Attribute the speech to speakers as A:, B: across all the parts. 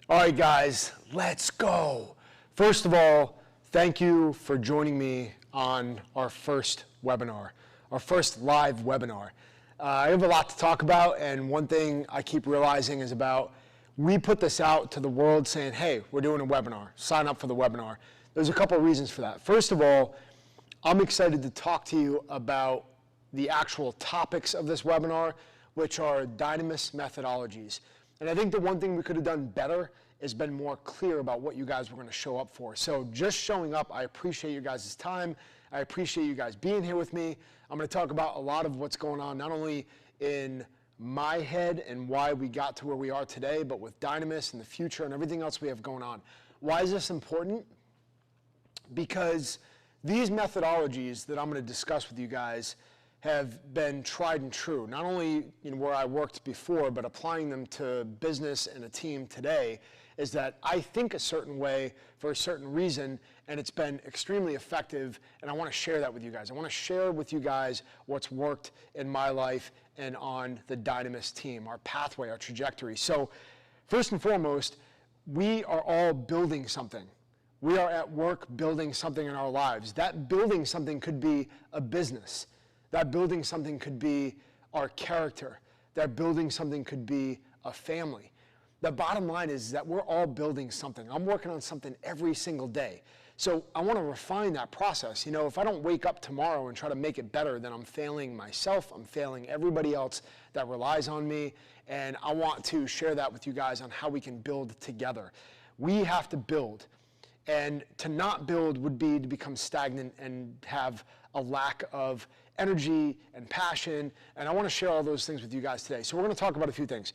A: All right, guys, let's go. First of all, thank you for joining me on our first webinar, our first live webinar. I have a lot to talk about, and one thing I keep realizing is we put this out to the world saying, hey, we're doing a webinar, sign up for the webinar. There's a couple of reasons for that. First of all, I'm excited to talk to you about the actual topics of this webinar, which are dynamis methodologies. And I think the one thing we could have done better is been more clear about what you guys were going to show up for. So just showing up, I appreciate you guys' time. I appreciate you guys being here with me. I'm going to talk about a lot of what's going on, not only in my head and why we got to where we are today, but with dynamis and the future and everything else we have going on. Why is this important? Because these methodologies that I'm going to discuss with you guys have been tried and true, not only where I worked before, but applying them to business and a team today, is that I think a certain way for a certain reason, and it's been extremely effective, and I want to share that with you guys. I want to share with you guys what's worked in my life and on the dynamis team, our pathway, our trajectory. So first and foremost, we are all building something. We are at work building something in our lives. That building something could be a business. That building something could be our character. That building something could be a family. The bottom line is that we're all building something. I'm working on something every single day. So I want to refine that process. If I don't wake up tomorrow and try to make it better, then I'm failing myself. I'm failing everybody else that relies on me. And I want to share that with you guys on how we can build together. We have to build. And to not build would be to become stagnant and have a lack of energy and passion. And I want to share all those things with you guys today. So we're going to talk about a few things.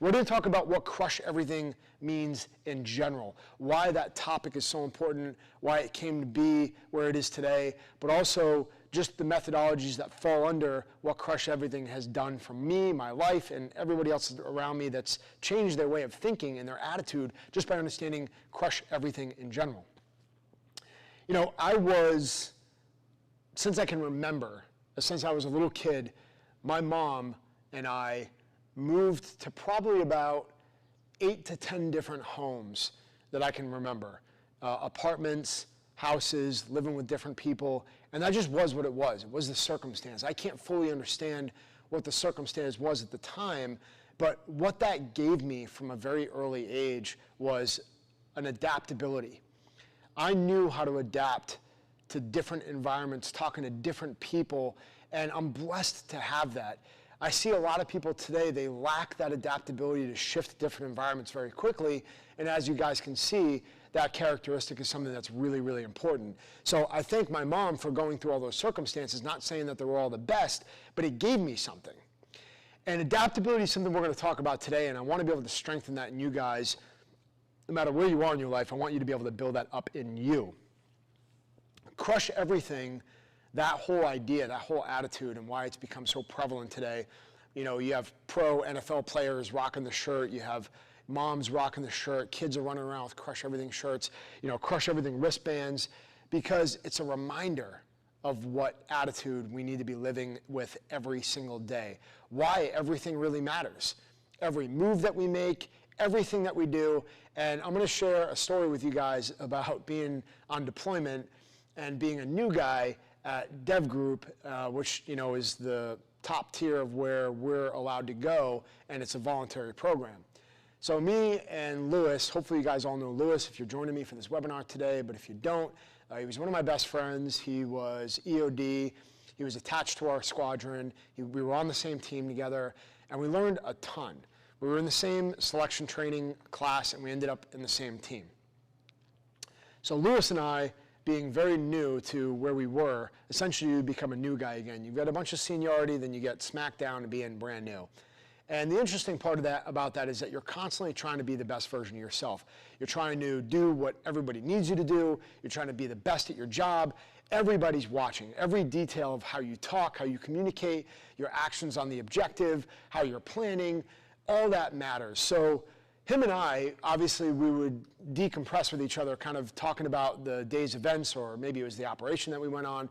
A: We're going to talk about what crush everything means in general, why that topic is so important, why it came to be where it is today, but also just the methodologies that fall under what crush everything has done for me, my life, and everybody else around me that's changed their way of thinking and their attitude just by understanding crush everything in general. Since I can remember, since I was a little kid, my mom and I moved to probably about 8 to 10 different homes that I can remember. Apartments, houses, living with different people, and that just was what it was. It was the circumstance. I can't fully understand what the circumstance was at the time, but what that gave me from a very early age was an adaptability. I knew how to adapt to different environments, talking to different people, and I'm blessed to have that. I see a lot of people today, they lack that adaptability to shift different environments very quickly, and as you guys can see, that characteristic is something that's really, really important. So I thank my mom for going through all those circumstances, not saying that they were all the best, but it gave me something. And adaptability is something we're going to talk about today, and I want to be able to strengthen that in you guys. No matter where you are in your life, I want you to be able to build that up in you. Crush everything, that whole idea, that whole attitude, and why it's become so prevalent today. You have pro NFL players rocking the shirt, you have moms rocking the shirt, kids are running around with crush everything shirts, crush everything wristbands, because it's a reminder of what attitude we need to be living with every single day. Why everything really matters. Every move that we make, everything that we do, and I'm going to share a story with you guys about being on deployment and being a new guy at Dev Group, which is the top tier of where we're allowed to go, and it's a voluntary program. So me and Lewis, hopefully you guys all know Lewis if you're joining me for this webinar today, but if you don't, he was one of my best friends. He was EOD. He was attached to our squadron. We were on the same team together, and we learned a ton. We were in the same selection training class, and we ended up in the same team. So Lewis and I, being very new to where we were, essentially you become a new guy again. You've got a bunch of seniority, then you get smacked down to being brand new. And the interesting part about that is that you're constantly trying to be the best version of yourself. You're trying to do what everybody needs you to do. You're trying to be the best at your job. Everybody's watching. Every detail of how you talk, how you communicate, your actions on the objective, how you're planning, all that matters. So him and I, obviously, we would decompress with each other, kind of talking about the day's events, or maybe it was the operation that we went on,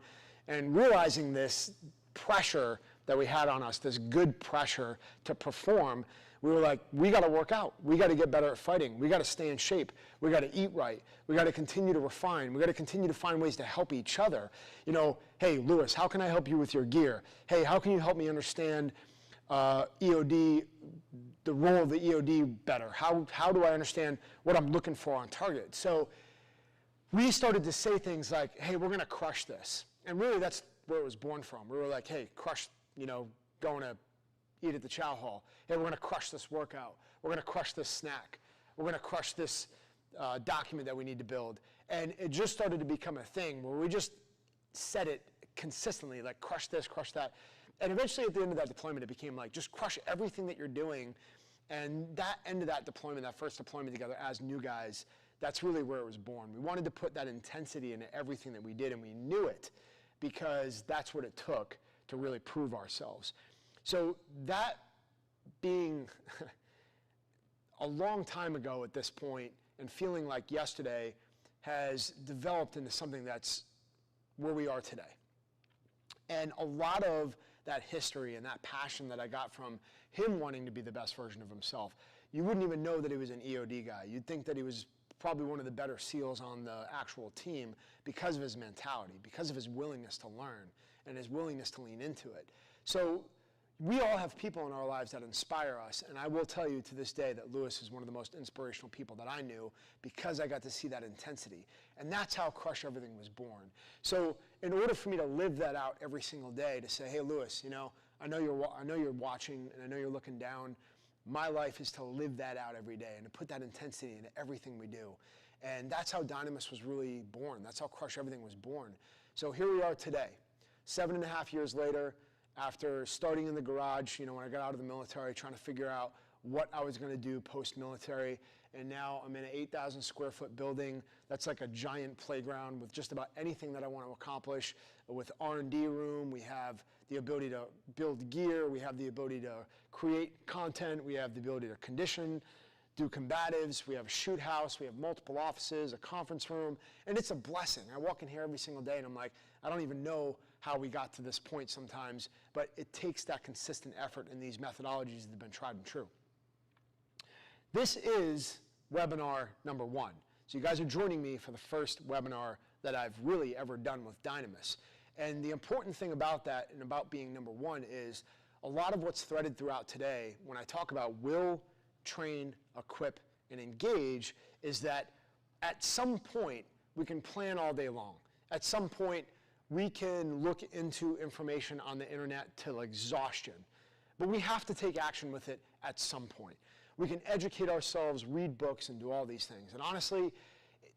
A: and realizing this pressure that we had on us, this good pressure to perform, we were like, we got to work out. We got to get better at fighting. We got to stay in shape. We got to eat right. We got to continue to refine. We got to continue to find ways to help each other. You know, hey, Lewis, how can I help you with your gear? Hey, how can you help me understand EOD, the role of the EOD better? How do I understand what I'm looking for on target? So we started to say things like, hey, we're going to crush this. And really, that's where it was born from. We were like, hey, crush, you know, going to eat at the chow hall. Hey, we're going to crush this workout. We're going to crush this snack. We're going to crush this document that we need to build. And it just started to become a thing where we just said it consistently, like crush this, crush that. And eventually at the end of that deployment, it became like, just crush everything that you're doing. And that end of that deployment, that first deployment together as new guys, that's really where it was born. We wanted to put that intensity into everything that we did, and we knew it because that's what it took to really prove ourselves. So that being a long time ago at this point and feeling like yesterday has developed into something that's where we are today. And a lot of that history and that passion that I got from him wanting to be the best version of himself, you wouldn't even know that he was an EOD guy. You'd think that he was probably one of the better SEALs on the actual team because of his mentality, because of his willingness to learn and his willingness to lean into it. So we all have people in our lives that inspire us, and I will tell you to this day that Lewis is one of the most inspirational people that I knew because I got to see that intensity. And that's how Crush Everything was born. So in order for me to live that out every single day, to say, hey, Lewis, you know, I know you're watching and I know you're looking down. My life is to live that out every day and to put that intensity into everything we do. And that's how Dynamis was really born. That's how Crush Everything was born. So here we are today, 7.5 years later, after starting in the garage, you know, when I got out of the military, trying to figure out what I was going to do post-military. And now I'm in an 8,000 square foot building. That's like a giant playground with just about anything that I want to accomplish. With R&D room, we have the ability to build gear. We have the ability to create content. We have the ability to condition, do combatives. We have a shoot house. We have multiple offices, a conference room. And it's a blessing. I walk in here every single day and I'm like, I don't even know how we got to this point sometimes, but it takes that consistent effort in these methodologies that have been tried and true. This is webinar number 1. So you guys are joining me for the first webinar that I've really ever done with Dynamis. And the important thing about that and about being number 1 is a lot of what's threaded throughout today when I talk about will, train, equip, and engage is that at some point we can plan all day long. At some point we can look into information on the internet till exhaustion, but we have to take action with it at some point. We can educate ourselves, read books, and do all these things. And honestly,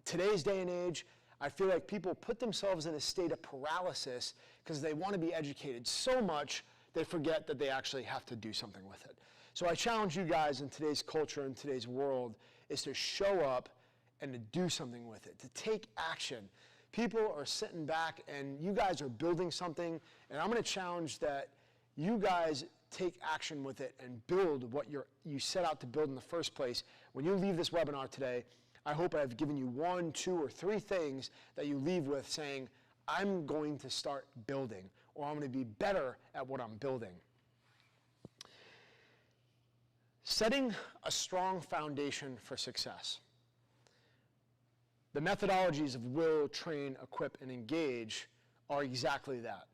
A: today's day and age, I feel like people put themselves in a state of paralysis because they want to be educated so much they forget that they actually have to do something with it. So I challenge you guys in today's culture, in today's world, is to show up and to do something with it, to take action. People are sitting back and you guys are building something, and I'm going to challenge that you guys take action with it and build what you set out to build in the first place. When you leave this webinar today, I hope I've given you 1, 2, or 3 things that you leave with saying, I'm going to start building, or I'm going to be better at what I'm building. Setting a strong foundation for success. The methodologies of will, train, equip, and engage are exactly that.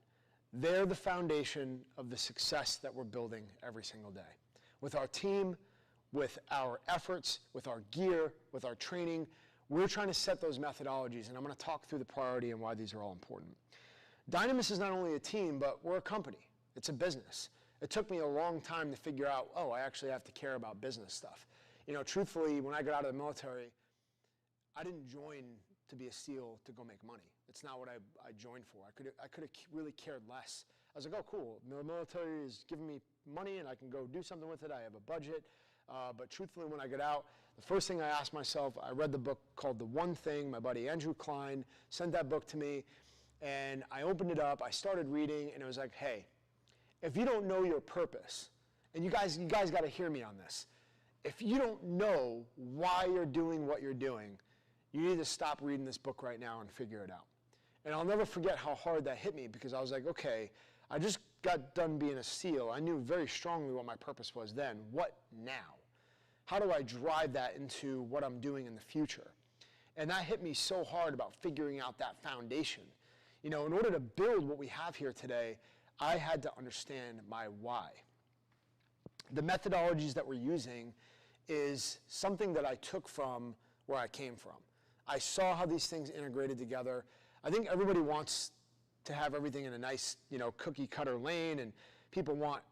A: They're the foundation of the success that we're building every single day. With our team, with our efforts, with our gear, with our training, we're trying to set those methodologies, and I'm going to talk through the priority and why these are all important. Dynamis is not only a team, but we're a company. It's a business. It took me a long time to figure out, oh, I actually have to care about business stuff. You know, truthfully, when I got out of the military, I didn't join to be a SEAL to go make money. It's not what I joined for. I could have really cared less. I was like, oh, cool. The military is giving me money and I can go do something with it. I have a budget. But truthfully, when I got out, the first thing I asked myself, I read the book called The One Thing. My buddy Andrew Klein sent that book to me. And I opened it up. I started reading. And it was like, hey, if you don't know your purpose, and you guys got to hear me on this. If you don't know why you're doing what you're doing, you need to stop reading this book right now and figure it out. And I'll never forget how hard that hit me because I was like, okay, I just got done being a SEAL. I knew very strongly what my purpose was then. What now? How do I drive that into what I'm doing in the future? And that hit me so hard about figuring out that foundation. In order to build what we have here today, I had to understand my why. The methodologies that we're using is something that I took from where I came from. I saw how these things integrated together. I think everybody wants to have everything in a nice, cookie cutter lane, and people want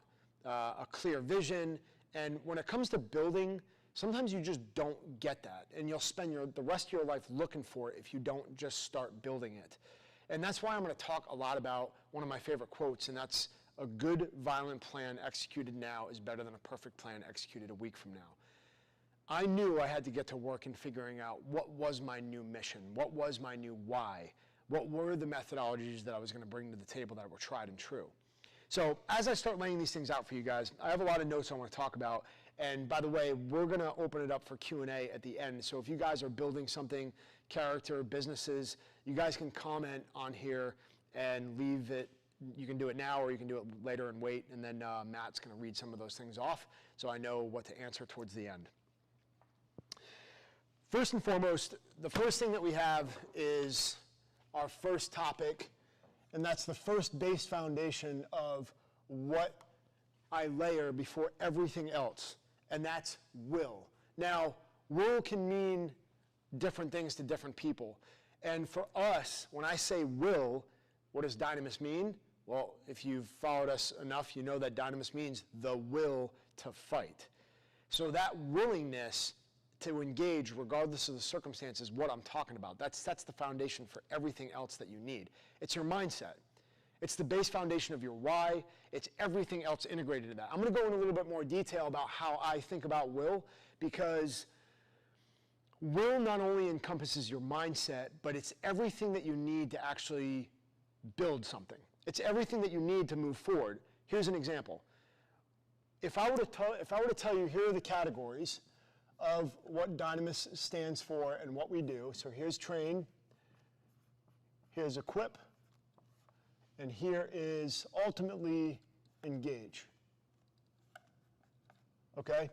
A: a clear vision. And when it comes to building, sometimes you just don't get that, and you'll spend the rest of your life looking for it if you don't just start building it. And that's why I'm going to talk a lot about one of my favorite quotes, and that's, a good violent plan executed now is better than a perfect plan executed a week from now. I knew I had to get to work in figuring out what was my new mission, what was my new why, what were the methodologies that I was going to bring to the table that were tried and true. So as I start laying these things out for you guys, I have a lot of notes I want to talk about. And by the way, we're going to open it up for Q&A at the end. So if you guys are building something, character, businesses, you guys can comment on here and leave it. You can do it now, or you can do it later and wait. And then Matt's going to read some of those things off so I know what to answer towards the end. First and foremost, the first thing that we have is our first topic, and that's the first base foundation of what I layer before everything else, and that's will. Now, will can mean different things to different people. And for us, when I say will, what does dynamis mean? Well, if you've followed us enough, you know that dynamis means the will to fight. So that willingness to engage regardless of the circumstances, what I'm talking about. That sets the foundation for everything else that you need. It's your mindset. It's the base foundation of your why. It's everything else integrated in that. I'm going to go in a little bit more detail about how I think about will, because will not only encompasses your mindset, but it's everything that you need to actually build something. It's everything that you need to move forward. Here's an example. If I were to tell you, here are the categories of what dynamis stands for and what we do. So here's train, here's equip, and here is ultimately engage. Okay?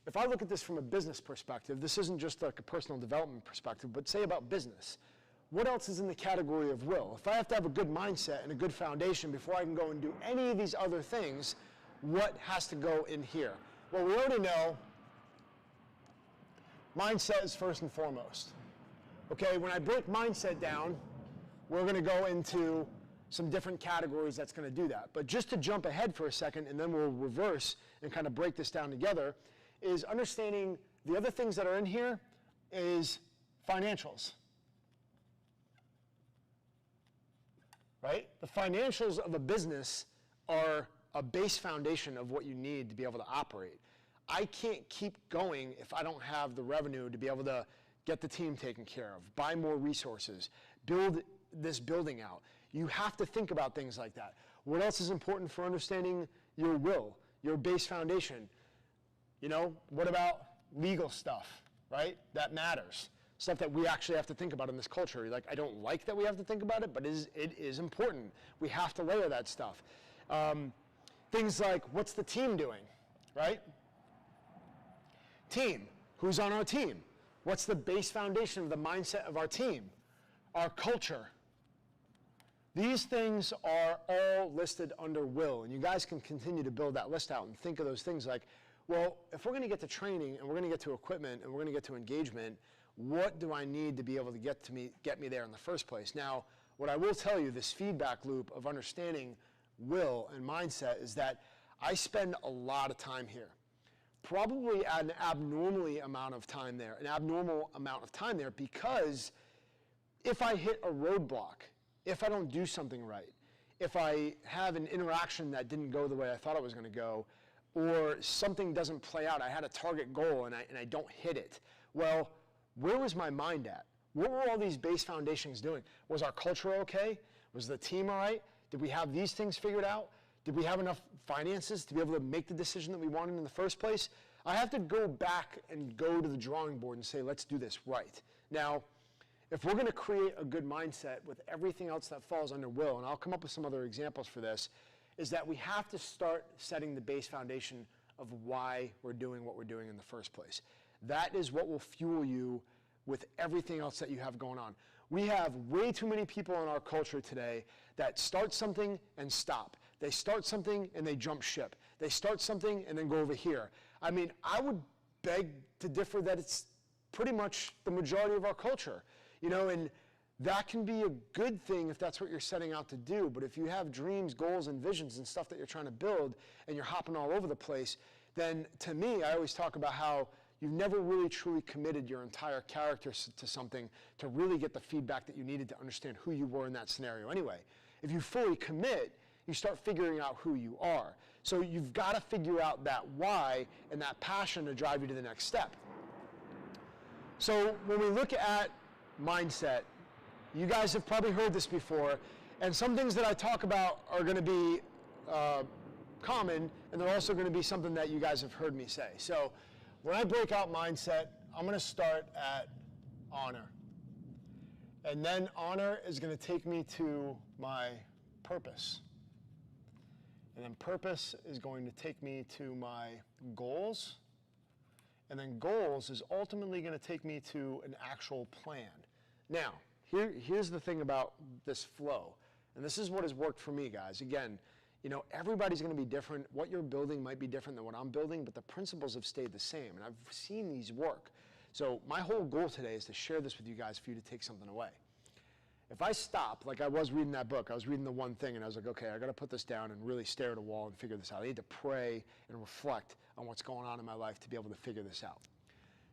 A: If I look at this from a business perspective, this isn't just like a personal development perspective, but say about business. What else is in the category of will? If I have to have a good mindset and a good foundation before I can go and do any of these other things, what has to go in here? Well, we already know mindset is first and foremost. Okay, when I break mindset down, we're going to go into some different categories that's going to do that. But just to jump ahead for a second, and then we'll reverse and kind of break this down together, is understanding the other things that are in here is financials. Right? The financials of a business are a base foundation of what you need to be able to operate. I can't keep going if I don't have the revenue to be able to get the team taken care of, buy more resources, build this building out. You have to think about things like that. What else is important for understanding your will, your base foundation? What about legal stuff, right? That matters. Stuff that we actually have to think about in this culture. Like, I don't like that we have to think about it, but it is important. We have to layer that stuff. Things like, what's the team doing, right? Team. Who's on our team? What's the base foundation of the mindset of our team? Our culture. These things are all listed under will, and you guys can continue to build that list out and think of those things like, well, if we're going to get to training and we're going to get to equipment and we're going to get to engagement, what do I need to be able to get me there in the first place? Now, what I will tell you, this feedback loop of understanding will and mindset, is that I spend a lot of time here. Probably an abnormal amount of time there, because if I hit a roadblock, if I don't do something right, if I have an interaction that didn't go the way I thought it was going to go, or something doesn't play out, I had a target goal and I don't hit it, well, where was my mind at? What were all these base foundations doing? Was our culture okay? Was the team all right? Did we have these things figured out? Did we have enough finances to be able to make the decision that we wanted in the first place? I have to go back and go to the drawing board and say, let's do this right. Now, if we're going to create a good mindset with everything else that falls under will, and I'll come up with some other examples for this, is that we have to start setting the base foundation of why we're doing what we're doing in the first place. That is what will fuel you with everything else that you have going on. We have way too many people in our culture today that start something and stop. They start something and they jump ship. They start something and then go over here. I mean, I would beg to differ that it's pretty much the majority of our culture, you know, and that can be a good thing if that's what you're setting out to do. But if you have dreams, goals, and visions and stuff that you're trying to build and you're hopping all over the place, then to me, I always talk about how you've never really truly committed your entire character to something to really get the feedback that you needed to understand who you were in that scenario anyway. If you fully commit, you start figuring out who you are. So you've got to figure out that why and that passion to drive you to the next step. So when we look at mindset, you guys have probably heard this before, and some things that I talk about are going to be common, and they're also going to be something that you guys have heard me say. So when I break out mindset, I'm going to start at honor. And then honor is going to take me to my purpose. And then purpose is going to take me to my goals. And then goals is ultimately going to take me to an actual plan. Now, here's the thing about this flow. And this is what has worked for me, guys. Again, you know, everybody's going to be different. What you're building might be different than what I'm building, but the principles have stayed the same. And I've seen these work. So my whole goal today is to share this with you guys for you to take something away. If I stop, like I was reading that book, I was reading the one thing and I was like, okay, I got to put this down and really stare at a wall and figure this out. I need to pray and reflect on what's going on in my life to be able to figure this out.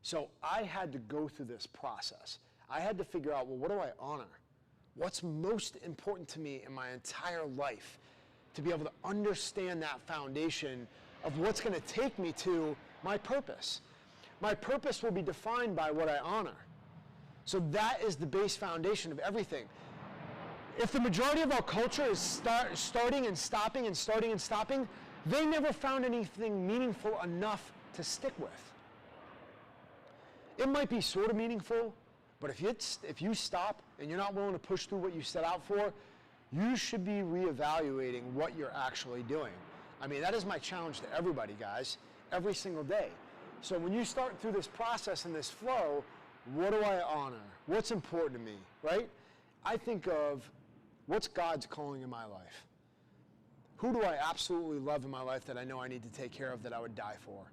A: So I had to go through this process. I had to figure out, well, what do I honor? What's most important to me in my entire life to be able to understand that foundation of what's going to take me to my purpose. My purpose will be defined by what I honor. So that is the base foundation of everything. If the majority of our culture is starting and stopping and starting and stopping, they never found anything meaningful enough to stick with. It might be sort of meaningful, but if you stop and you're not willing to push through what you set out for, you should be reevaluating what you're actually doing. I mean, that is my challenge to everybody, guys, every single day. So when you start through this process and this flow, what do I honor? What's important to me, right? I think of what's God's calling in my life. Who do I absolutely love in my life that I know I need to take care of, that I would die for?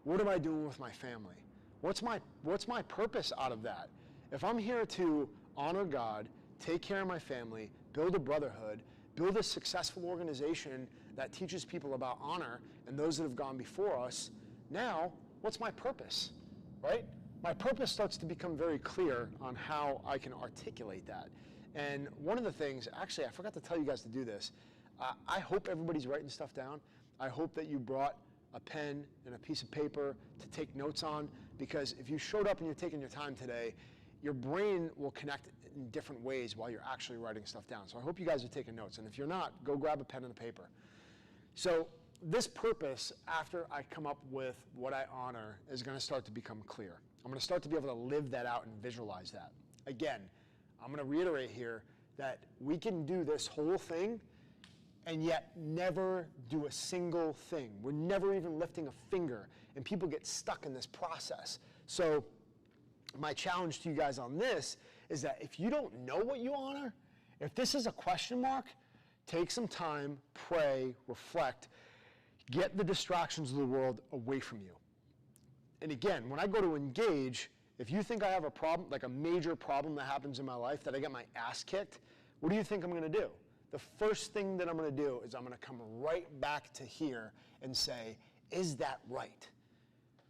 A: What am I doing with my family? What's my purpose out of that? If I'm here to honor God, take care of my family, build a brotherhood, build a successful organization that teaches people about honor and those that have gone before us, now, what's my purpose, right? My purpose starts to become very clear on how I can articulate that. And one of the things, actually, I forgot to tell you guys to do this. I hope everybody's writing stuff down. I hope that you brought a pen and a piece of paper to take notes on, because if you showed up and you're taking your time today, your brain will connect in different ways while you're actually writing stuff down. So I hope you guys are taking notes. And if you're not, go grab a pen and a paper. So this purpose, after I come up with what I honor, is going to start to become clear. I'm going to start to be able to live that out and visualize that. Again, I'm going to reiterate here that we can do this whole thing and yet never do a single thing. We're never even lifting a finger, and people get stuck in this process. So my challenge to you guys on this is that if you don't know what you honor, if this is a question mark, take some time, pray, reflect, get the distractions of the world away from you. And again, when I go to engage, if you think I have a problem, like a major problem that happens in my life, that I get my ass kicked, what do you think I'm going to do? The first thing that I'm going to do is I'm going to come right back to here and say, is that right?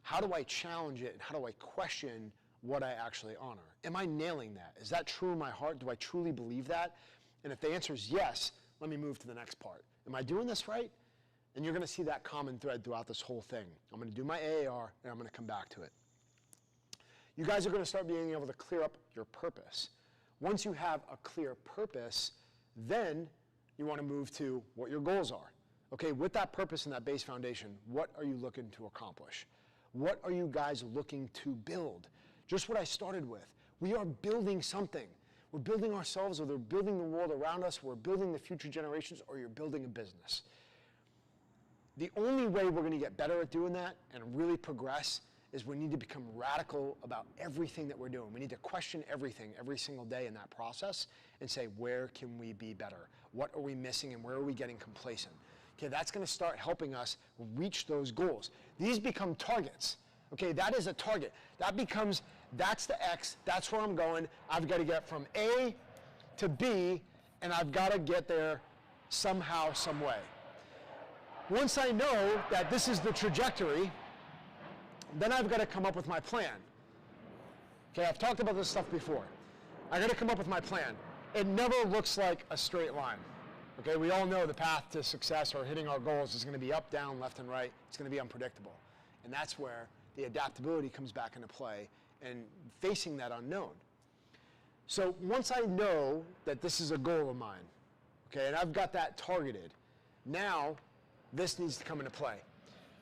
A: How do I challenge it, and how do I question what I actually honor? Am I nailing that? Is that true in my heart? Do I truly believe that? And if the answer is yes, let me move to the next part. Am I doing this right? And you're going to see that common thread throughout this whole thing. I'm going to do my AAR, and I'm going to come back to it. You guys are going to start being able to clear up your purpose. Once you have a clear purpose, then you want to move to what your goals are. Okay, with that purpose and that base foundation, what are you looking to accomplish? What are you guys looking to build? Just what I started with. We are building something. We're building ourselves, or we're building the world around us, we're building the future generations, or you're building a business. The only way we're going to get better at doing that and really progress is we need to become radical about everything that we're doing. We need to question everything every single day in that process and say, where can we be better? What are we missing and where are we getting complacent? Okay, that's going to start helping us reach those goals. These become targets. Okay, that is a target. That's the X, that's where I'm going. I've got to get from A to B, and I've got to get there somehow, some way. Once I know that this is the trajectory, then I've got to come up with my plan. Okay, I've talked about this stuff before. I got to come up with my plan. It never looks like a straight line. Okay, we all know the path to success or hitting our goals is going to be up, down, left, and right. It's going to be unpredictable. And that's where the adaptability comes back into play and facing that unknown. So once I know that this is a goal of mine, okay, and I've got that targeted, now this needs to come into play.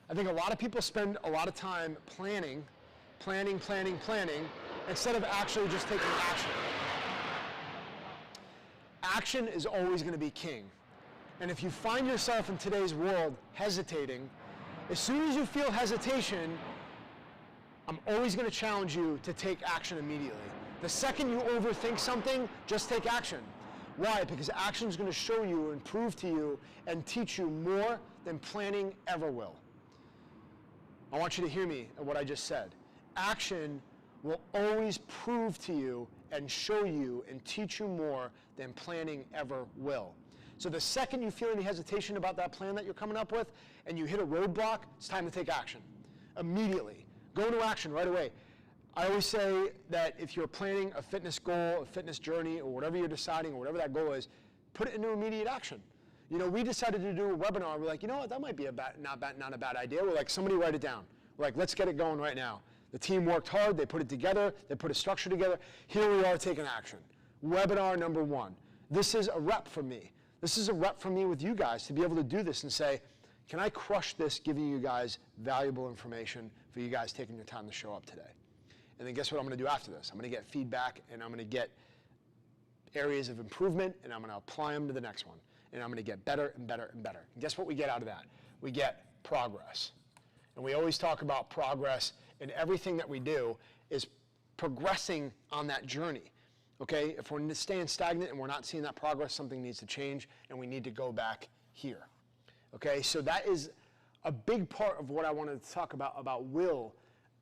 A: I think a lot of people spend a lot of time planning, instead of actually just taking action. Action is always going to be king. And if you find yourself in today's world hesitating, as soon as you feel hesitation, I'm always going to challenge you to take action immediately. The second you overthink something, just take action. Why? Because action is going to show you and prove to you and teach you more than planning ever will. I want you to hear me at what I just said. Action will always prove to you and show you and teach you more than planning ever will. So the second you feel any hesitation about that plan that you're coming up with and you hit a roadblock, it's time to take action. Immediately. Go into action right away. I always say that if you're planning a fitness goal, a fitness journey, or whatever you're deciding, or whatever that goal is, put it into immediate action. You know, we decided to do a webinar. We're like, you know what, that might be not a bad idea. We're like, somebody write it down. We're like, let's get it going right now. The team worked hard. They put it together. They put a structure together. Here we are taking action. Webinar number 1. This is a rep for me. This is a rep for me with you guys to be able to do this and say, can I crush this giving you guys valuable information for you guys taking your time to show up today? And then guess what I'm going to do after this? I'm going to get feedback, and I'm going to get areas of improvement, and I'm going to apply them to the next one. And I'm going to get better and better and better. And guess what we get out of that? We get progress. And we always talk about progress, and everything that we do is progressing on that journey. Okay? If we're staying stagnant and we're not seeing that progress, something needs to change, and we need to go back here. Okay? So that is a big part of what I wanted to talk about will,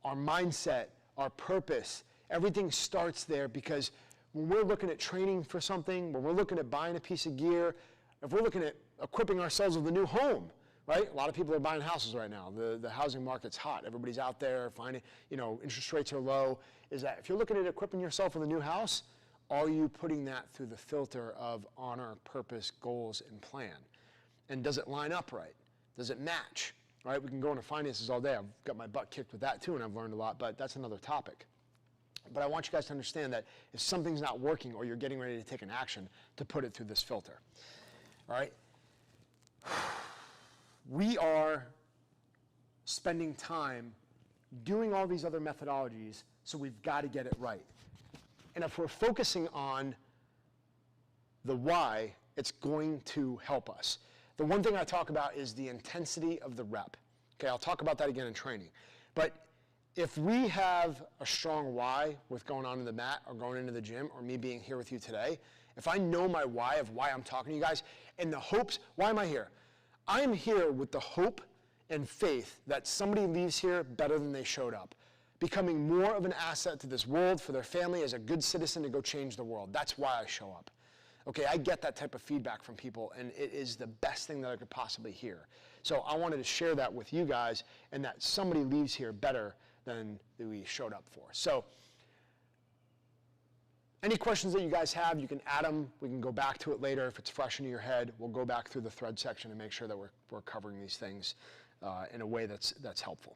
A: our mindset, our purpose. Everything starts there, because when we're looking at training for something, when we're looking at buying a piece of gear, if we're looking at equipping ourselves with a new home, right? A lot of people are buying houses right now. The housing market's hot. Everybody's out there finding, interest rates are low. Is that if you're looking at equipping yourself with a new house, are you putting that through the filter of honor, purpose, goals, and plan? And does it line up right? Does it match? Right? We can go into finances all day. I've got my butt kicked with that too, and I've learned a lot, but that's another topic. But I want you guys to understand that if something's not working or you're getting ready to take an action, to put it through this filter. All right? We are spending time doing all these other methodologies, so we've got to get it right. And if we're focusing on the why, it's going to help us. The one thing I talk about is the intensity of the rep. Okay, I'll talk about that again in training. But if we have a strong why with going on to the mat or going into the gym or me being here with you today, if I know my why of why I'm talking to you guys and the hopes, why am I here? I'm here with the hope and faith that somebody leaves here better than they showed up, becoming more of an asset to this world for their family as a good citizen to go change the world. That's why I show up. Okay, I get that type of feedback from people, and it is the best thing that I could possibly hear. So I wanted to share that with you guys, and that somebody leaves here better than we showed up for. So any questions that you guys have, you can add them. We can go back to it later. If it's fresh in your head, we'll go back through the thread section and make sure that we're covering these things in a way that's helpful.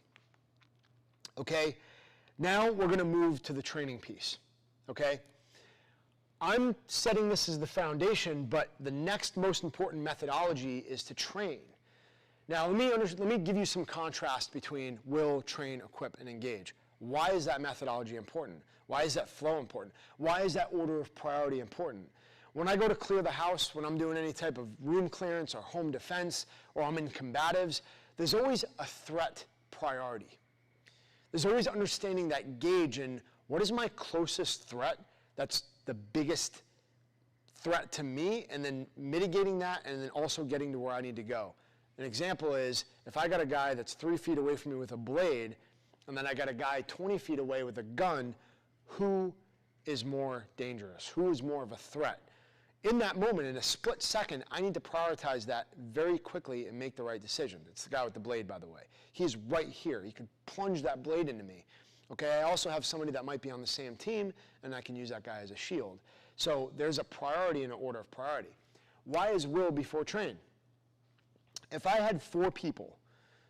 A: Okay, now we're going to move to the training piece. Okay? I'm setting this as the foundation, but the next most important methodology is to train. Now, let me give you some contrast between will, train, equip, and engage. Why is that methodology important? Why is that flow important? Why is that order of priority important? When I go to clear the house, when I'm doing any type of room clearance or home defense, or I'm in combatives, there's always a threat priority. There's always understanding that gauge in what is my closest threat that's the biggest threat to me, and then mitigating that, and then also getting to where I need to go. An example is, if I got a guy that's 3 feet away from me with a blade, and then I got a guy 20 feet away with a gun, who is more dangerous? Who is more of a threat? In that moment, in a split second, I need to prioritize that very quickly and make the right decision. It's the guy with the blade, by the way. He's right here. He could plunge that blade into me. Okay, I also have somebody that might be on the same team, and I can use that guy as a shield. So there's a priority and an order of priority. Why is will before train? If I had 4 people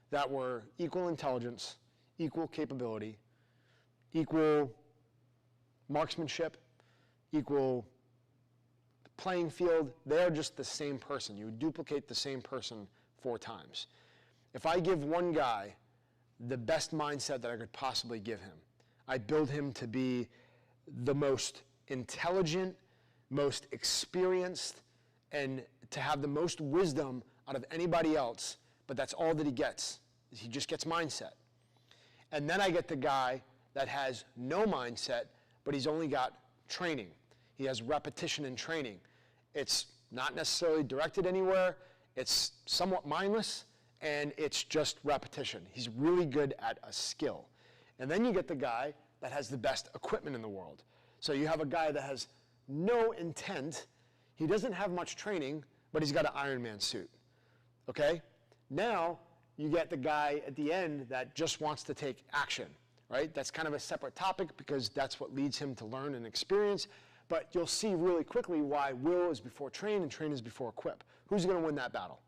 A: that were equal intelligence, equal capability, equal marksmanship, equal playing field, they're just the same person. You would duplicate the same person 4 times. If I give one guy the best mindset that I could possibly give him, I build him to be the most intelligent, most experienced, and to have the most wisdom out of anybody else, but that's all that he gets. He just gets mindset. And then I get the guy that has no mindset, but he's only got training. He has repetition and training. It's not necessarily directed anywhere. It's somewhat mindless, and it's just repetition. He's really good at a skill. And then you get the guy that has the best equipment in the world. So you have a guy that has no intent. He doesn't have much training, but he's got an Iron Man suit. Okay? Now you get the guy at the end that just wants to take action, right? That's kind of a separate topic because that's what leads him to learn and experience. But you'll see really quickly why will is before train and train is before equip. Who's going to win that battle?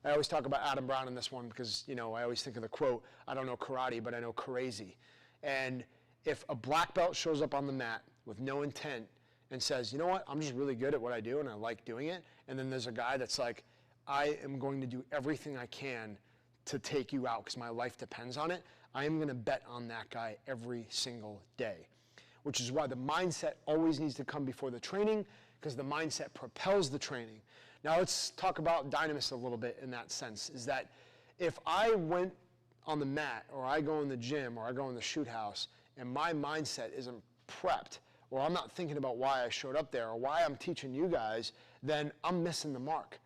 A: I always talk about Adam Brown in this one because, I always think of the quote, I don't know karate, but I know crazy. And if a black belt shows up on the mat with no intent and says, you know what, I'm just really good at what I do and I like doing it, and then there's a guy that's like, I am going to do everything I can to take you out because my life depends on it, I am going to bet on that guy every single day. Which is why the mindset always needs to come before the training, because the mindset propels the training. Now let's talk about dynamis a little bit in that sense, is that if I went on the mat, or I go in the gym, or I go in the shoot house, and my mindset isn't prepped, or I'm not thinking about why I showed up there, or why I'm teaching you guys, then I'm missing the mark.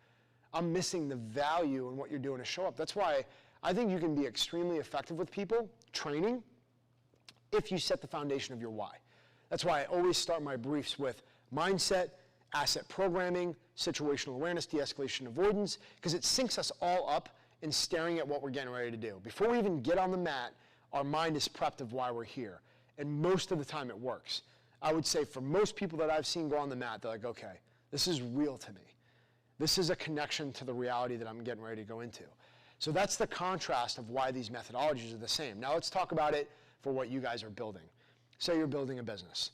A: I'm missing the value in what you're doing to show up. That's why I think you can be extremely effective with people, training, if you set the foundation of your why. That's why I always start my briefs with mindset, asset programming, situational awareness, de-escalation avoidance, because it syncs us all up in staring at what we're getting ready to do. Before we even get on the mat, our mind is prepped of why we're here. And most of the time it works. I would say for most people that I've seen go on the mat, they're like, okay, this is real to me. This is a connection to the reality that I'm getting ready to go into. So that's the contrast of why these methodologies are the same. Now let's talk about it for what you guys are building. Say you're building a business.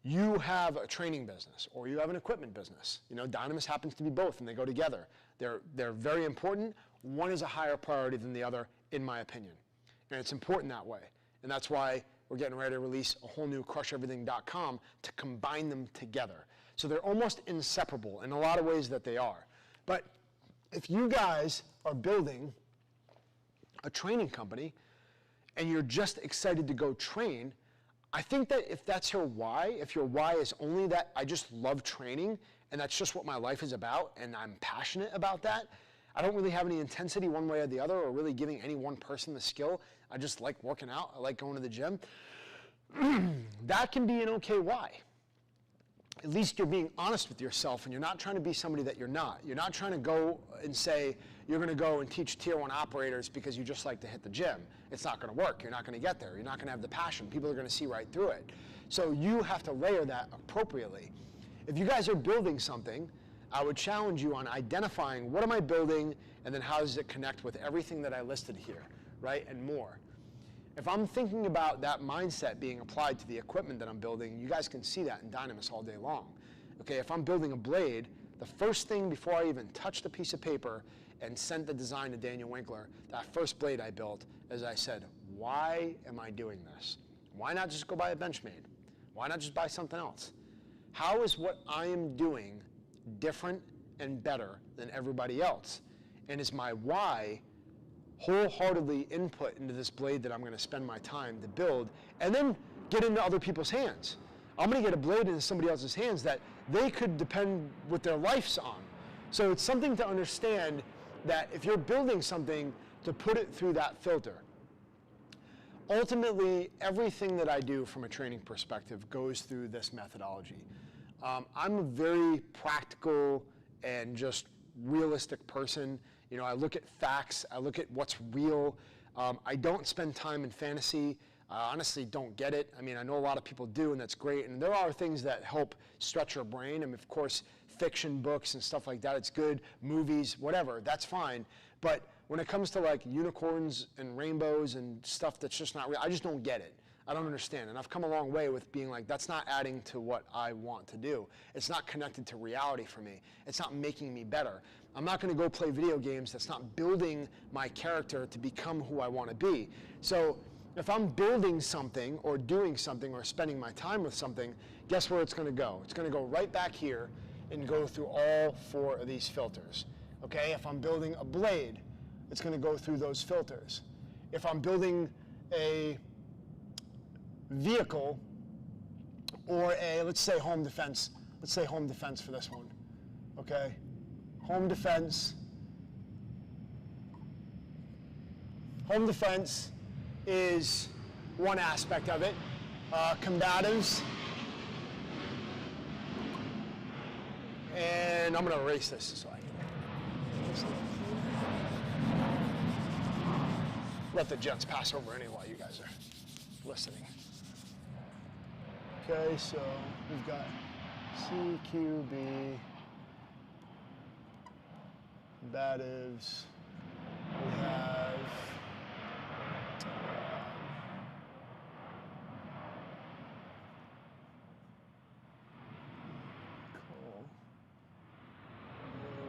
A: You have a training business or you have an equipment business. Dynamis happens to be both and they go together. They're very important. One is a higher priority than the other, in my opinion. And it's important that way. And that's why we're getting ready to release a whole new crusheverything.com to combine them together. So they're almost inseparable in a lot of ways that they are. But if you guys are building a training company and you're just excited to go train, I think that if that's your why, if your why is only that I just love training and that's just what my life is about and I'm passionate about that, I don't really have any intensity one way or the other or really giving any one person the skill, I just like working out, I like going to the gym, that can be an okay why. At least you're being honest with yourself and you're not trying to be somebody that you're not. You're not trying to go and say you're going to go and teach tier 1 operators because you just like to hit the gym. It's not going to work. You're not going to get there. You're not going to have the passion. People are going to see right through it. So you have to layer that appropriately. If you guys are building something, I would challenge you on identifying what am I building and then how does it connect with everything that I listed here, right, and more. If I'm thinking about that mindset being applied to the equipment that I'm building, you guys can see that in Dynamis all day long. Okay, if I'm building a blade, the first thing before I even touched a piece of paper and sent the design to Daniel Winkler, that first blade I built, as I said, why am I doing this? Why not just go buy a Benchmade? Why not just buy something else? How is what I am doing different and better than everybody else? And is my why wholeheartedly input into this blade that I'm going to spend my time to build, and then get into other people's hands. I'm going to get a blade into somebody else's hands that they could depend with their lives on. So it's something to understand that if you're building something, to put it through that filter. Ultimately, everything that I do from a training perspective goes through this methodology. I'm a very practical and just realistic person. You know, I look at facts, I look at what's real. I don't spend time in fantasy. I honestly don't get it. I mean, I know a lot of people do, and that's great. And there are things that help stretch your brain. I mean, of course, fiction books and stuff like that, it's good. Movies, whatever, that's fine. But when it comes to like unicorns and rainbows and stuff that's just not real, I just don't get it. I don't understand. And I've come a long way with being like, that's not adding to what I want to do. It's not connected to reality for me. It's not making me better. I'm not going to go play video games that's not building my character to become who I want to be. So if I'm building something or doing something or spending my time with something, guess where it's going to go? It's going to go right back here and go through all 4 of these filters. Okay, if I'm building a blade, it's going to go through those filters. If I'm building a vehicle or a, let's say home defense for this one, okay? Home defense is one aspect of it. Combatives, and I'm gonna erase this so I can let the jets pass over anyway while you guys are listening. Okay, so we've got CQB, combatives, we have cool.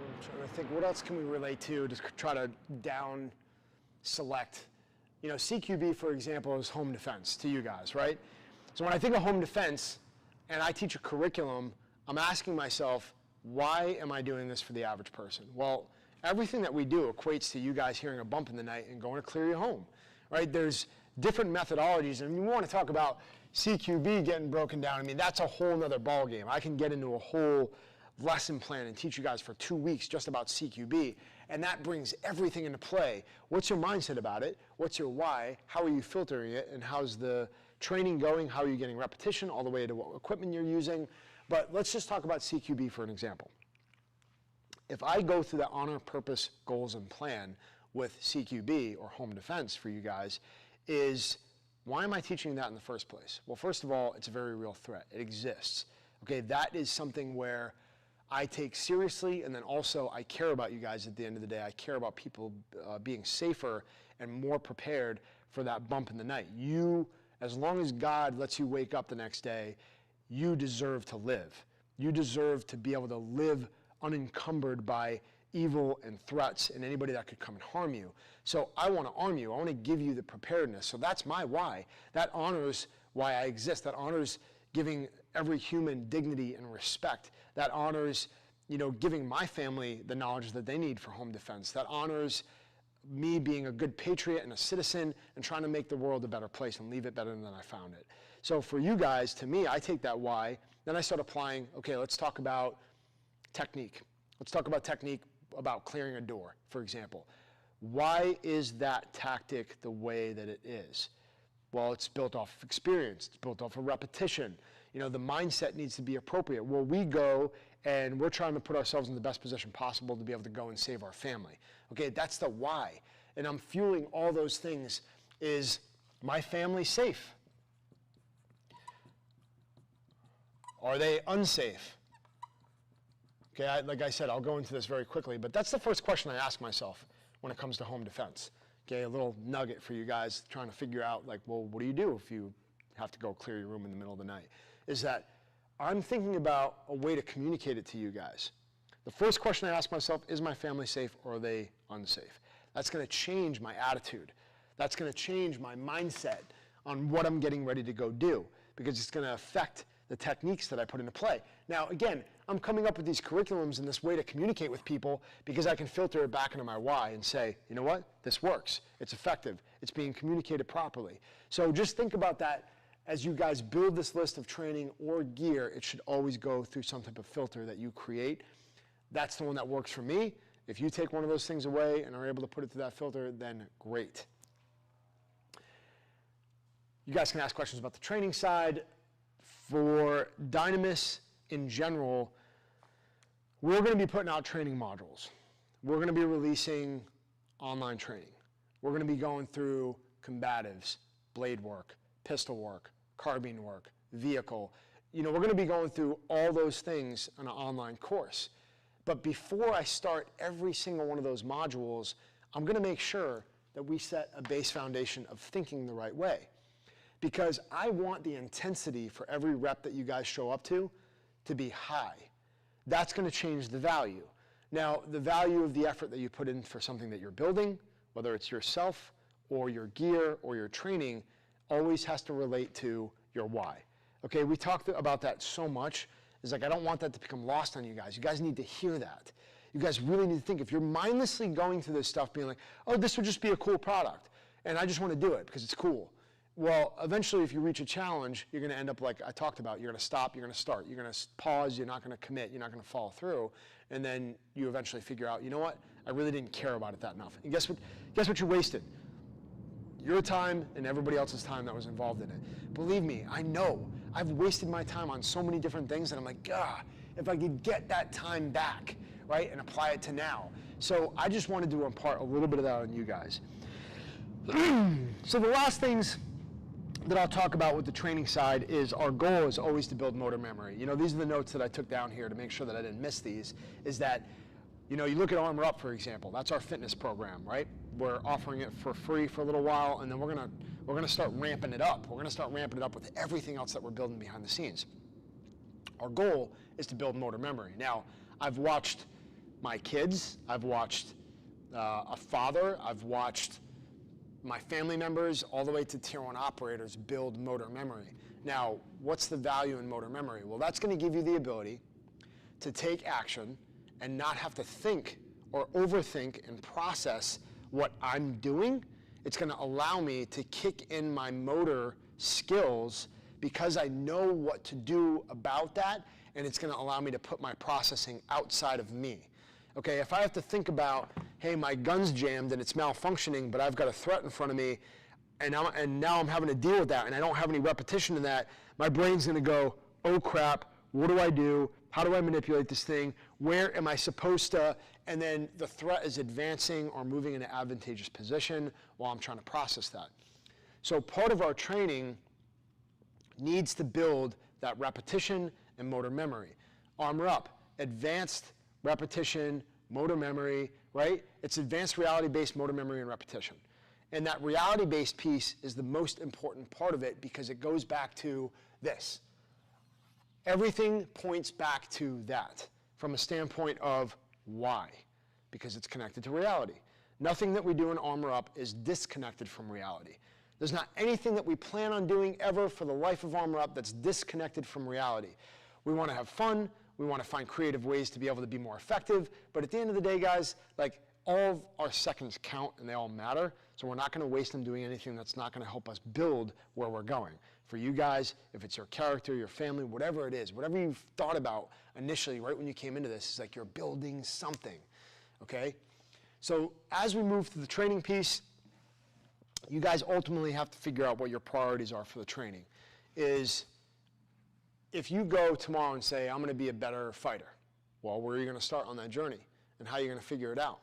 A: I'm trying to think, what else can we relate to try to down select? You know, CQB, for example, is home defense to you guys, right? So when I think of home defense and I teach a curriculum, I'm asking myself, why am I doing this for the average person? Well, everything that we do equates to you guys hearing a bump in the night and going to clear your home, right? There's different methodologies, and you want to talk about CQB getting broken down. I mean, that's a whole nother ballgame. I can get into a whole lesson plan and teach you guys for 2 weeks just about CQB, and that brings everything into play. What's your mindset about it? What's your why? How are you filtering it? And how's the training going? How are you getting repetition all the way to what equipment you're using? But let's just talk about CQB for an example. If I go through the honor, purpose, goals, and plan with CQB, or home defense for you guys, is why am I teaching that in the first place? Well, first of all, it's a very real threat. It exists. Okay, that is something where I take seriously, and then also I care about you guys at the end of the day. I care about people being safer and more prepared for that bump in the night. You, as long as God lets you wake up the next day, you deserve to live. You deserve to be able to live unencumbered by evil and threats and anybody that could come and harm you. So I want to arm you. I want to give you the preparedness. So that's my why. That honors why I exist. That honors giving every human dignity and respect. That honors, you know, giving my family the knowledge that they need for home defense. That honors me being a good patriot and a citizen and trying to make the world a better place and leave it better than I found it. So for you guys, to me, I take that why, then I start applying, okay, let's talk about technique. Let's talk about technique about clearing a door, for example. Why is that tactic the way that it is? Well, it's built off of experience. It's built off of repetition. You know, the mindset needs to be appropriate. Where we go and we're trying to put ourselves in the best position possible to be able to go and save our family. Okay, that's the why. And I'm fueling all those things. Is my family safe? Are they unsafe? Okay, like I said, I'll go into this very quickly, but that's the first question I ask myself when it comes to home defense. Okay, a little nugget for you guys trying to figure out, like, well, what do you do if you have to go clear your room in the middle of the night? Is that I'm thinking about a way to communicate it to you guys. The first question I ask myself, is my family safe or are they unsafe? That's going to change my attitude. That's going to change my mindset on what I'm getting ready to go do, because it's going to affect the techniques that I put into play. Now, again, I'm coming up with these curriculums and this way to communicate with people because I can filter it back into my why and say, you know what, this works, it's effective, it's being communicated properly. So just think about that as you guys build this list of training or gear. It should always go through some type of filter that you create. That's the one that works for me. If you take one of those things away and are able to put it through that filter, then great. You guys can ask questions about the training side. For Dynamis in general, we're going to be putting out training modules. We're going to be releasing online training. We're going to be going through combatives, blade work, pistol work, carbine work, vehicle. We're going to be going through all those things on an online course. But before I start every single one of those modules, I'm going to make sure that we set a base foundation of thinking the right way. Because I want the intensity for every rep that you guys show up to be high. That's going to change the value. Now, the value of the effort that you put in for something that you're building, whether it's yourself or your gear or your training, always has to relate to your why. Okay, we talked about that so much. It's like I don't want that to become lost on you guys. You guys need to hear that. You guys really need to think. If you're mindlessly going through this stuff being like, oh, this would just be a cool product, and I just want to do it because it's cool. Well, eventually, if you reach a challenge, you're going to end up like I talked about. You're going to stop, you're going to start, you're going to pause, you're not going to commit, you're not going to follow through, and then you eventually figure out, you know what, I really didn't care about it that enough. And guess what you wasted? Your time and everybody else's time that was involved in it. Believe me, I know. I've wasted my time on so many different things that I'm like, God, if I could get that time back, right, and apply it to now. So I just wanted to impart a little bit of that on you guys. So the last things that I'll talk about with the training side is our goal is always to build motor memory. These are the notes that I took down here to make sure that I didn't miss these, is that, you look at Armor Up, for example. That's our fitness program, right? We're offering it for free for a little while, and then we're gonna start ramping it up. We're gonna start ramping it up with everything else that we're building behind the scenes. Our goal is to build motor memory. Now, I've watched my kids, I've watched a father, I've watched my family members, all the way to tier 1 operators, build motor memory. Now, what's the value in motor memory? Well, that's going to give you the ability to take action and not have to think or overthink and process what I'm doing. It's going to allow me to kick in my motor skills because I know what to do about that, and it's going to allow me to put my processing outside of me. Okay, if I have to think about, hey, my gun's jammed and it's malfunctioning, but I've got a threat in front of me, and now I'm having to deal with that, and I don't have any repetition in that, my brain's going to go, oh crap, what do I do? How do I manipulate this thing? Where am I supposed to? And then the threat is advancing or moving in an advantageous position while I'm trying to process that. So part of our training needs to build that repetition and motor memory. Armor Up, advanced repetition, motor memory, right? It's advanced reality-based motor memory and repetition. And that reality-based piece is the most important part of it because it goes back to this. Everything points back to that from a standpoint of why, because it's connected to reality. Nothing that we do in Armor Up is disconnected from reality. There's not anything that we plan on doing ever for the life of Armor Up that's disconnected from reality. We want to have fun. We want to find creative ways to be able to be more effective. But at the end of the day, guys, like all of our seconds count and they all matter. So we're not going to waste them doing anything that's not going to help us build where we're going. For you guys, if it's your character, your family, whatever it is, whatever you've thought about initially right when you came into this, it's like you're building something, okay? So as we move to the training piece, you guys ultimately have to figure out what your priorities are for the training. If you go tomorrow and say, I'm going to be a better fighter, well, where are you going to start on that journey? And how are you going to figure it out,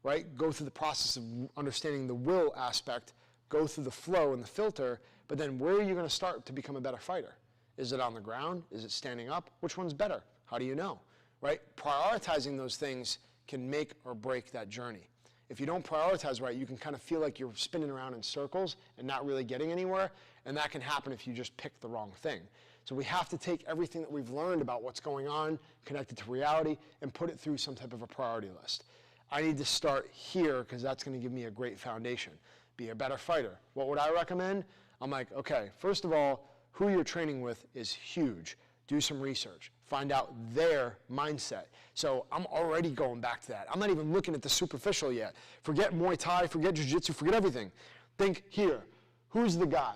A: right? Go through the process of understanding the will aspect, go through the flow and the filter, but then where are you going to start to become a better fighter? Is it on the ground? Is it standing up? Which one's better? How do you know, right? Prioritizing those things can make or break that journey. If you don't prioritize right, you can kind of feel like you're spinning around in circles and not really getting anywhere, and that can happen if you just pick the wrong thing. So we have to take everything that we've learned about what's going on, connected to reality, and put it through some type of a priority list. I need to start here because that's going to give me a great foundation. Be a better fighter. What would I recommend? I'm like, okay, first of all, who you're training with is huge. Do some research. find out their mindset. So I'm already going back to that. I'm not even looking at the superficial yet. Forget Muay Thai, forget Jiu-Jitsu, forget everything. Think here, who's the guy?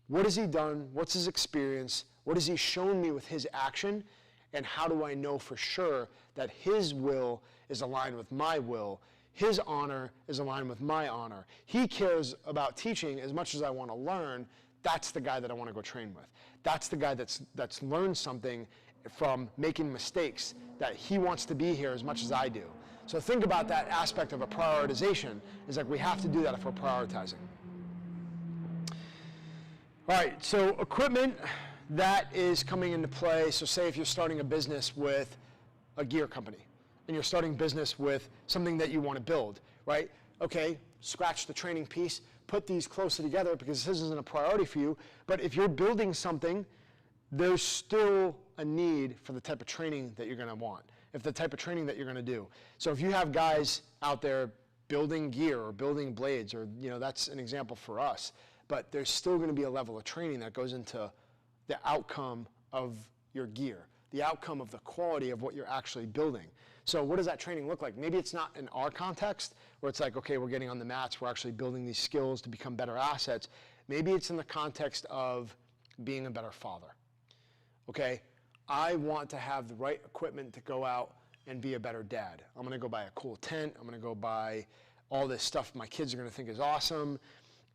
A: What has he done? What's his experience? What has he shown me with his action? And how do I know for sure that his will is aligned with my will? His honor is aligned with my honor. He cares about teaching as much as I want to learn. That's the guy that I want to go train with. That's the guy that's learned something from making mistakes, that he wants to be here as much as I do. So think about that aspect of a prioritization. Is like we have to do that if we're prioritizing. All right, so equipment, that is coming into play. So say if you're starting a business with a gear company and you're starting business with something that you want to build, right? Okay, scratch the training piece, put these closer together because this isn't a priority for you. But if you're building something, there's still a need for the type of training that you're going to want, if the type of training that you're going to do. So if you have guys out there building gear or building blades, or that's an example for us, but there's still going to be a level of training that goes into the outcome of your gear, the outcome of the quality of what you're actually building. So what does that training look like? Maybe it's not in our context where it's like, okay, we're getting on the mats, we're actually building these skills to become better assets. Maybe it's in the context of being a better father. Okay, I want to have the right equipment to go out and be a better dad. I'm going to go buy a cool tent. I'm going to go buy all this stuff my kids are going to think is awesome.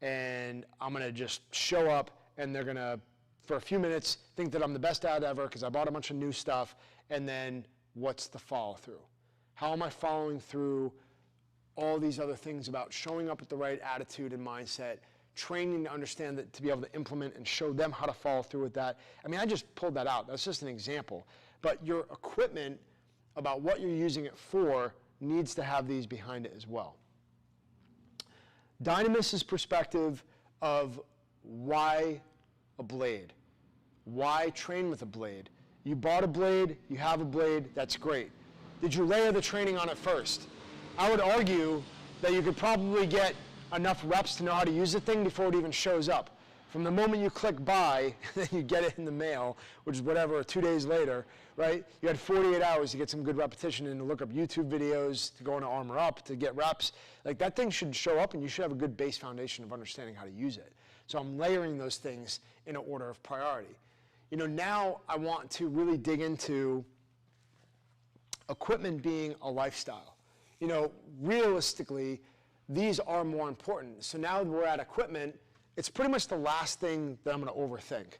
A: And I'm going to just show up and they're going to, for a few minutes, think that I'm the best dad ever because I bought a bunch of new stuff. And then what's the follow through? How am I following through all these other things about showing up with the right attitude and mindset, training to understand that, to be able to implement and show them how to follow through with that? I mean, I just pulled that out. That's just an example. But your equipment, about what you're using it for, needs to have these behind it as well. Dynamis' perspective of why a blade, why train with a blade. You bought a blade, you have a blade, that's great. Did you layer the training on it first? I would argue that you could probably get enough reps to know how to use the thing before it even shows up. From the moment you click buy, then you get it in the mail, which is whatever, 2 days later, right? You had 48 hours to get some good repetition and to look up YouTube videos, to go into Armor Up, to get reps. Like that thing should show up and you should have a good base foundation of understanding how to use it. So I'm layering those things in an order of priority. Now I want to really dig into equipment being a lifestyle. Realistically, these are more important. So now that we're at equipment, it's pretty much the last thing that I'm going to overthink.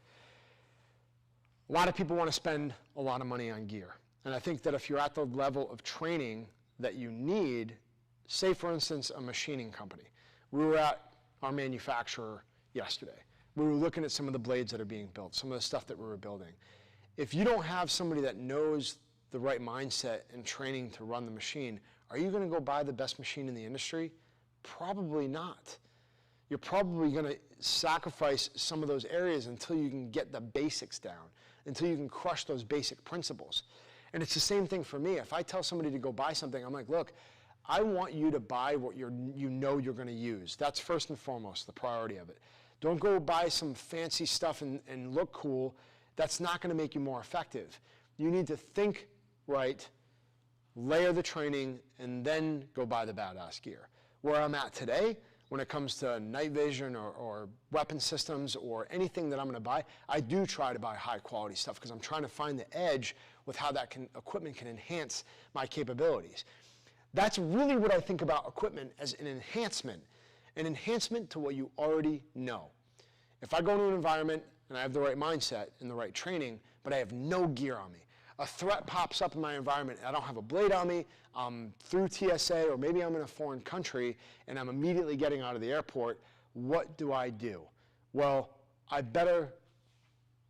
A: A lot of people want to spend a lot of money on gear. And I think that if you're at the level of training that you need, say for instance a machining company. We were at our manufacturer yesterday. We were looking at some of the blades that are being built, some of the stuff that we were building. If you don't have somebody that knows the right mindset and training to run the machine, are you going to go buy the best machine in the industry? Probably not. You're probably going to sacrifice some of those areas until you can get the basics down, until you can crush those basic principles. And it's the same thing for me. If I tell somebody to go buy something, I'm like, look, I want you to buy what you're going to use. That's first and foremost, the priority of it. Don't go buy some fancy stuff and look cool. That's not going to make you more effective. You need to think right, layer the training, and then go buy the badass gear. Where I'm at today, when it comes to night vision or weapon systems or anything that I'm going to buy, I do try to buy high quality stuff because I'm trying to find the edge with how that equipment can enhance my capabilities. That's really what I think about equipment as an enhancement to what you already know. If I go into an environment and I have the right mindset and the right training, but I have no gear on me, a threat pops up in my environment, I don't have a blade on me, I'm through TSA, or maybe I'm in a foreign country and I'm immediately getting out of the airport, what do I do? Well, I better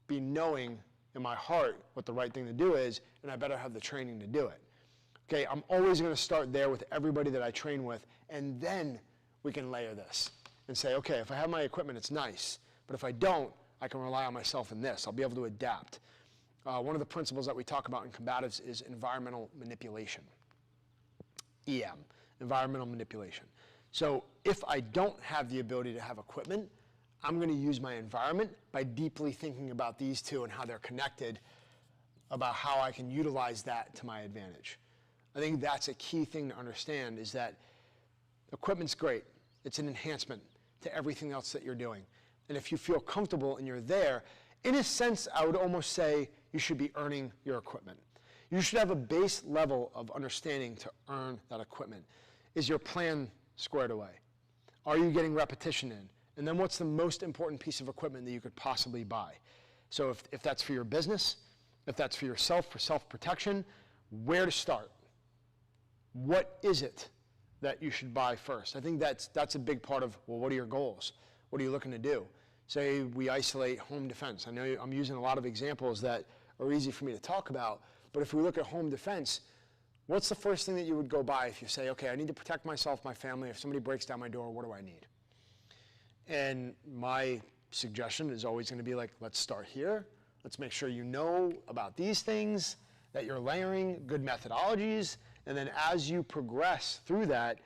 A: be knowing in my heart what the right thing to do is, and I better have the training to do it. Okay, I'm always going to start there with everybody that I train with, and then we can layer this and say, okay, if I have my equipment, it's nice, but if I don't, I can rely on myself in this. I'll be able to adapt. One of the principles that we talk about in combatives is environmental manipulation. EM, environmental manipulation. So if I don't have the ability to have equipment, I'm going to use my environment by deeply thinking about these two and how they're connected about how I can utilize that to my advantage. I think that's a key thing to understand, is that equipment's great. It's an enhancement to everything else that you're doing. And if you feel comfortable and you're there, in a sense, I would almost say you should be earning your equipment. You should have a base level of understanding to earn that equipment. Is your plan squared away? Are you getting repetition in? And then what's the most important piece of equipment that you could possibly buy? So if that's for your business, if that's for yourself, for self-protection, where to start? What is it that you should buy first? I think that's a big part of, well, what are your goals? What are you looking to do? Say we isolate home defense. I know I'm using a lot of examples that are easy for me to talk about, but if we look at home defense, what's the first thing that you would go buy if you say, okay, I need to protect myself, my family, if somebody breaks down my door, what do I need? And my suggestion is always going to be like, let's start here. Let's make sure you know about these things, that you're layering good methodologies, and then as you progress through that,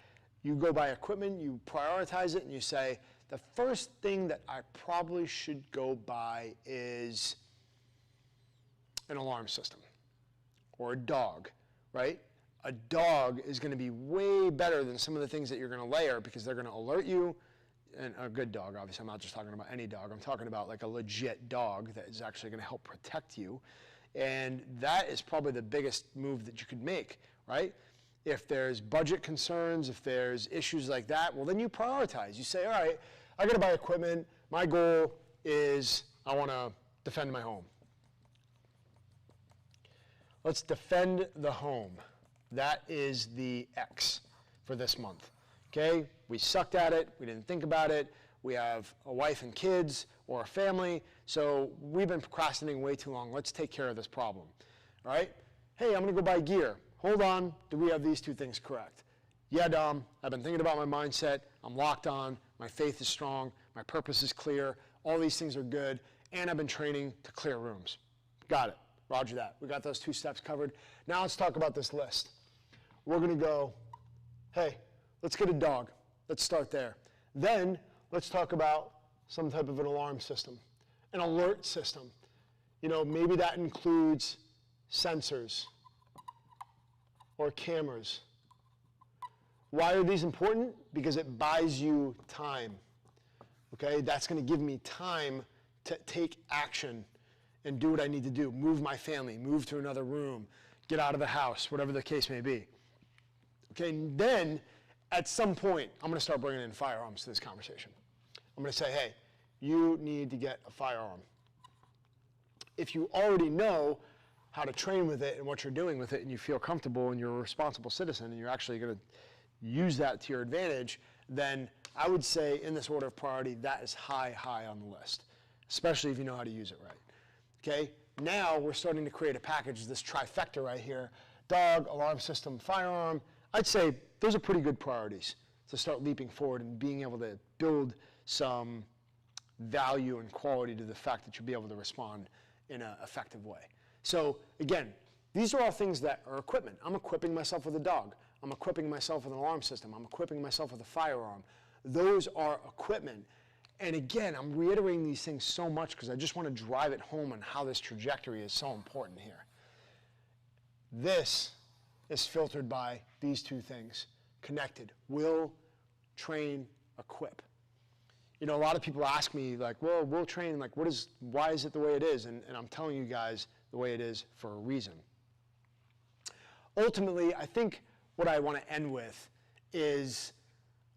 A: you go buy equipment, you prioritize it, and you say, the first thing that I probably should go buy is an alarm system or a dog, right? A dog is going to be way better than some of the things that you're going to layer, because they're going to alert you. And a good dog, obviously, I'm not just talking about any dog. I'm talking about like a legit dog that is actually going to help protect you. And that is probably the biggest move that you could make, right? If there's budget concerns, if there's issues like that, well, then you prioritize. You say, all right, I got to buy equipment. My goal is I want to defend my home. Let's defend the home. That is the X for this month. Okay, we sucked at it, we didn't think about it, we have a wife and kids or a family, so we've been procrastinating way too long. Let's take care of this problem. All right? Hey, I'm going to go buy gear. Hold on, do we have these two things correct? Yeah, Dom, I've been thinking about my mindset, I'm locked on, my faith is strong, my purpose is clear, all these things are good, and I've been training to clear rooms. Got it, roger that. We got those 2 steps covered. Now let's talk about this list. We're going to go, hey, let's get a dog. Let's start there. Then let's talk about some type of an alarm system, an alert system. You know, maybe that includes sensors or cameras. Why are these important? Because it buys you time. Okay, that's going to give me time to take action and do what I need to do. Move my family, move to another room, get out of the house, whatever the case may be. Okay, and then at some point, I'm going to start bringing in firearms to this conversation. I'm going to say, hey, you need to get a firearm. If you already know how to train with it and what you're doing with it, and you feel comfortable and you're a responsible citizen and you're actually going to use that to your advantage, then I would say in this order of priority, that is high on the list, especially if you know how to use it right. Okay, now we're starting to create a package, this trifecta right here: dog, alarm system, firearm. I'd say those are pretty good priorities to start leaping forward and being able to build some value and quality to the fact that you'll be able to respond in an effective way. So again, these are all things that are equipment. I'm equipping myself with a dog. I'm equipping myself with an alarm system. I'm equipping myself with a firearm. Those are equipment. And again, I'm reiterating these things so much because I just want to drive it home on how this trajectory is so important here. This is filtered by these 2 things: connected, will, train, equip. You know, a lot of people ask me, like, well, will train, like, why is it the way it is? And I'm telling you guys the way it is for a reason. Ultimately, I think what I want to end with is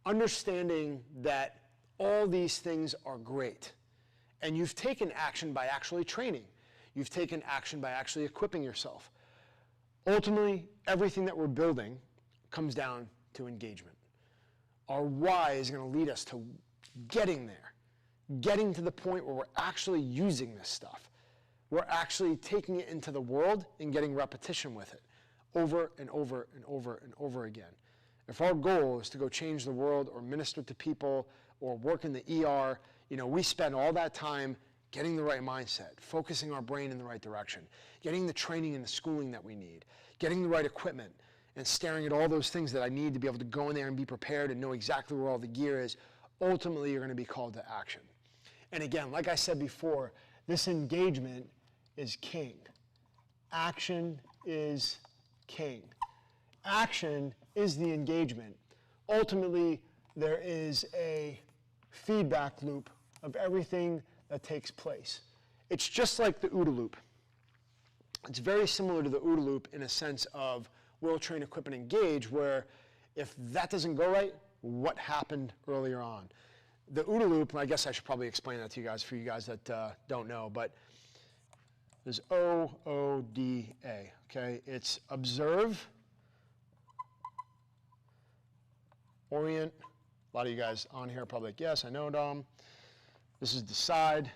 A: understanding that all these things are great. And you've taken action by actually training. You've taken action by actually equipping yourself. Ultimately, everything that we're building comes down to engagement. Our why is going to lead us to getting there, getting to the point where we're actually using this stuff. We're actually taking it into the world and getting repetition with it over and over and over and over again. If our goal is to go change the world or minister to people or work in the ER, you know, we spend all that time getting the right mindset, focusing our brain in the right direction, getting the training and the schooling that we need, getting the right equipment, and staring at all those things that I need to be able to go in there and be prepared and know exactly where all the gear is. Ultimately, you're going to be called to action. And again, like I said before, this engagement is king. action is king. Action is the engagement. Ultimately, there is a feedback loop of everything that takes place. It's just like the OODA loop. It's very similar to the OODA loop in a sense of will, train, equip, and engage, where if that doesn't go right, what happened earlier on? The OODA loop, I guess I should probably explain that to you guys for you guys that don't know, but there's O-O-D-A, okay? It's observe, orient. A lot of you guys on here are probably like, yes, I know, Dom. This is decide,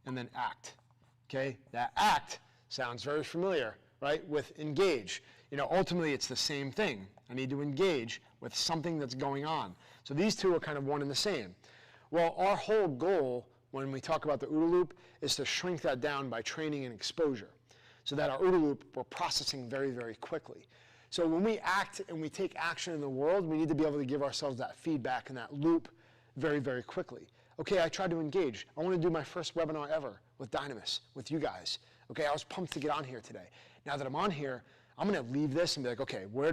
A: and then act, okay? That act sounds very familiar, right, with engage. You know, ultimately it's the same thing. I need to engage with something that's going on. So these two are kind of one and the same. Well, our whole goal when we talk about the OODA loop is to shrink that down by training and exposure so that our OODA loop we're processing very, very quickly. So when we act and we take action in the world, we need to be able to give ourselves that feedback and that loop very, very quickly. Okay, I tried to engage. I want to do my first webinar ever with Dynamis, with you guys. Okay, I was pumped to get on here today. Now that I'm on here, I'm going to leave this and be like, okay, where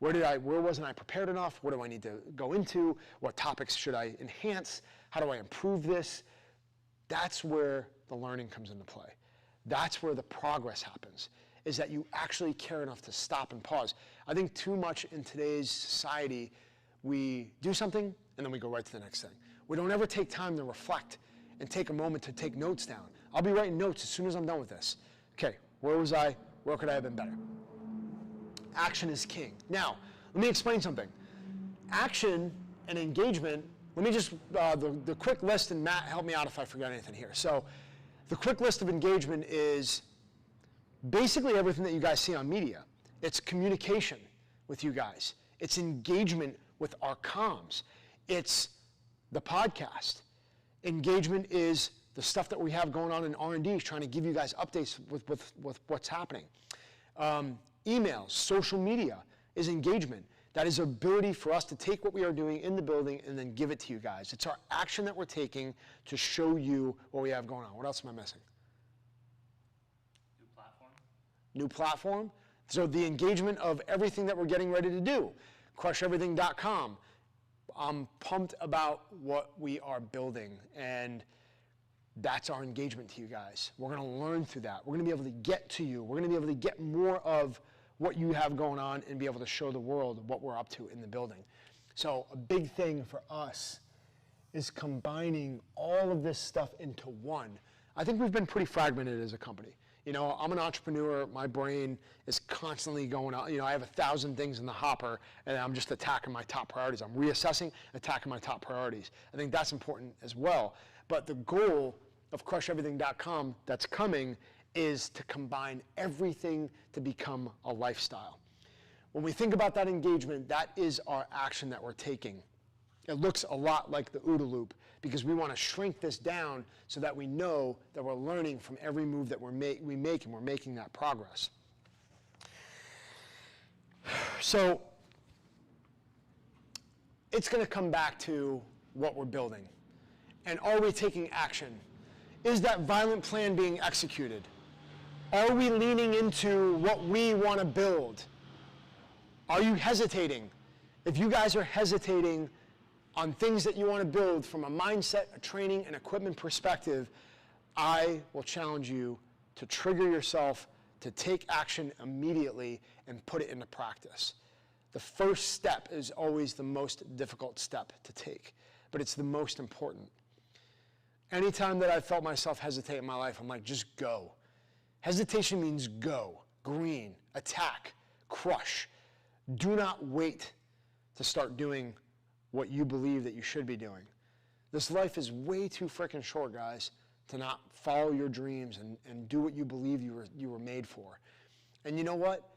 A: wasn't I prepared enough? What do I need to go into? What topics should I enhance? How do I improve this? That's where the learning comes into play. That's where the progress happens, is that you actually care enough to stop and pause. I think too much in today's society, we do something and then we go right to the next thing. We don't ever take time to reflect and take a moment to take notes down. I'll be writing notes as soon as I'm done with this. Okay, where was I? Where could I have been better? Action is king. Now, let me explain something. Action and engagement, let me just, the quick list, and Matt, help me out if I forgot anything here. So the quick list of engagement is basically everything that you guys see on media. It's communication with you guys. It's engagement with our comms. It's the podcast. Engagement is the stuff that we have going on in R&D, trying to give you guys updates with what's happening. Emails, social media is engagement. That is ability for us to take what we are doing in the building and then give it to you guys. It's our action that we're taking to show you what we have going on. What else am I missing?
B: New platform.
A: New platform. So the engagement of everything that we're getting ready to do. CrushEverything.com. I'm pumped about what we are building, and that's our engagement to you guys. We're going to learn through that. We're going to be able to get to you. We're going to be able to get more of what you have going on and be able to show the world what we're up to in the building. So a big thing for us is combining all of this stuff into one. I think we've been pretty fragmented as a company. You know, I'm an entrepreneur. My brain is constantly going out. You know, I have 1,000 things in the hopper, and I'm just attacking my top priorities. I'm reassessing, attacking my top priorities. I think that's important as well. But the goal of CrushEverything.com that's coming is to combine everything to become a lifestyle. When we think about that engagement, that is our action that we're taking. It looks a lot like the OODA loop because we want to shrink this down so that we know that we're learning from every move that we make and we're making that progress. So it's going to come back to what we're building. And are we taking action? Is that violent plan being executed? Are we leaning into what we want to build? Are you hesitating? If you guys are hesitating on things that you want to build from a mindset, a training, and equipment perspective, I will challenge you to trigger yourself to take action immediately and put it into practice. The first step is always the most difficult step to take, but it's the most important. Anytime that I felt myself hesitate in my life, I'm like, just go. Hesitation means go, green, attack, crush. Do not wait to start doing what you believe that you should be doing. This life is way too freaking short, guys, to not follow your dreams and do what you believe you were made for. And you know what?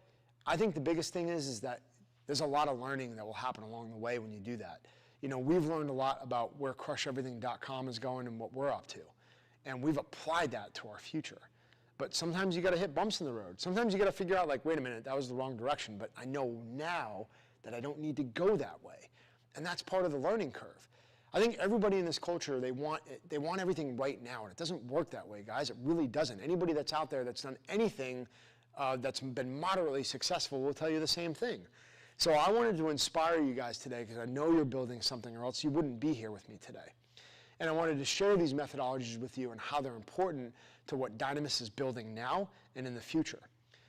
A: I think the biggest thing is that there's a lot of learning that will happen along the way when you do that. You know, we've learned a lot about where CrushEverything.com is going and what we're up to. And we've applied that to our future. But sometimes you got to hit bumps in the road. Sometimes you got to figure out, like, wait a minute, that was the wrong direction. But I know now that I don't need to go that way. And that's part of the learning curve. I think everybody in this culture, they want everything right now, and it doesn't work that way, guys. It really doesn't. Anybody that's out there that's done anything that's been moderately successful will tell you the same thing. So I wanted to inspire you guys today because I know you're building something, or else you wouldn't be here with me today. And I wanted to share these methodologies with you and how they're important to what Dynamis is building now and in the future,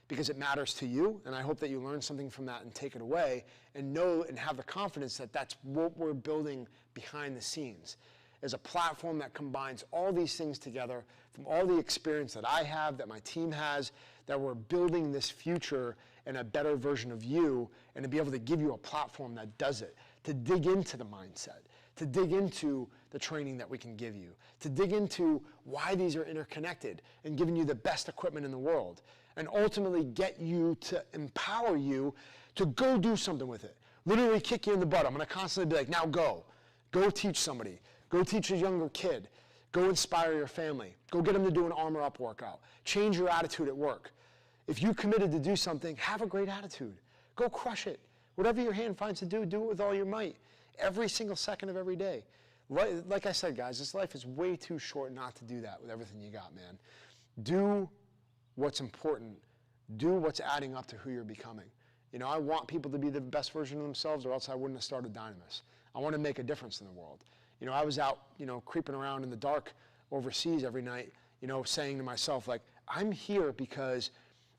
A: because it matters to you, and I hope that you learn something from that and take it away and know and have the confidence that that's what we're building behind the scenes, is a platform that combines all these things together from all the experience that I have, that my team has, that we're building this future and a better version of you, and to be able to give you a platform that does it, to dig into the mindset, to dig into the training that we can give you, to dig into why these are interconnected and giving you the best equipment in the world, and ultimately get you to empower you to go do something with it. Literally kick you in the butt. I'm going to constantly be like, now go. Go teach somebody. Go teach a younger kid. Go inspire your family. Go get them to do an armor up workout. Change your attitude at work. If you committed to do something, have a great attitude. Go crush it. Whatever your hand finds to do it with all your might. Every single second of every day. Like I said, guys, this life is way too short not to do that with everything you got, man. Do what's important. Do what's adding up to who you're becoming. You know, I want people to be the best version of themselves, or else I wouldn't have started Dynamis. I want to make a difference in the world. You know, I was out, creeping around in the dark overseas every night, saying to myself, like, I'm here because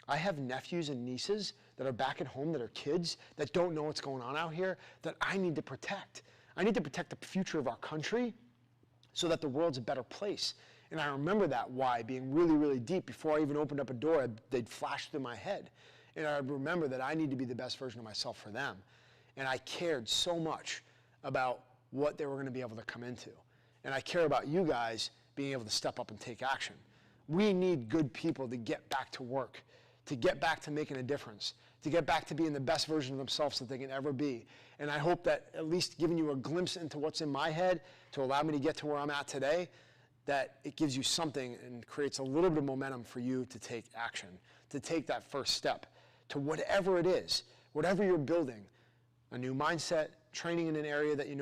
A: I have nephews and nieces that are back at home that are kids that don't know what's going on out here that I need to protect. I need to protect the future of our country so that the world's a better place. And I remember that why being really, really deep. Before I even opened up a door, they'd flash through my head. And I remember that I need to be the best version of myself for them. And I cared so much about what they were going to be able to come into. And I care about you guys being able to step up and take action. We need good people to get back to work, to get back to making a difference, to get back to being the best version of themselves that they can ever be. And I hope that at least giving you a glimpse into what's in my head to allow me to get to where I'm at today, that it gives you something and creates a little bit of momentum for you to take action, to take that first step to whatever it is, whatever you're building, a new mindset, training in an area that you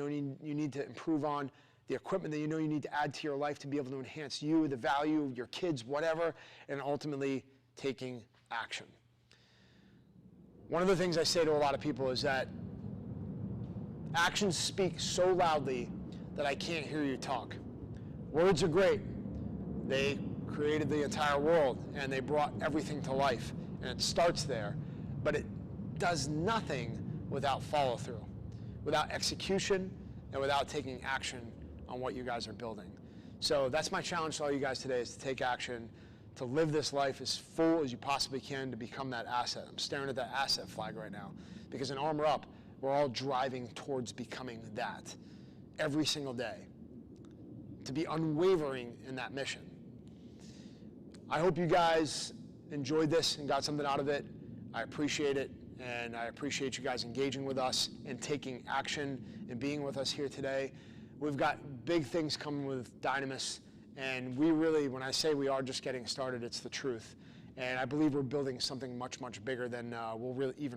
A: need to improve on, the equipment that you need to add to your life to be able to enhance you, the value of your kids, whatever, and ultimately taking action. One of the things I say to a lot of people is that actions speak so loudly that I can't hear you talk. Words are great. They created the entire world and they brought everything to life, and it starts there, but it does nothing without follow-through, without execution, and without taking action on what you guys are building. So that's my challenge to all you guys today, is to take action, to live this life as full as you possibly can, to become that asset. I'm staring at that asset flag right now, because in Armor Up, we're all driving towards becoming that every single day, to be unwavering in that mission. I hope you guys enjoyed this and got something out of it. I appreciate it, and I appreciate you guys engaging with us and taking action and being with us here today. We've got big things coming with Dynamis, and we really, when I say we are just getting started, it's the truth. And I believe we're building something much, much bigger than we'll really even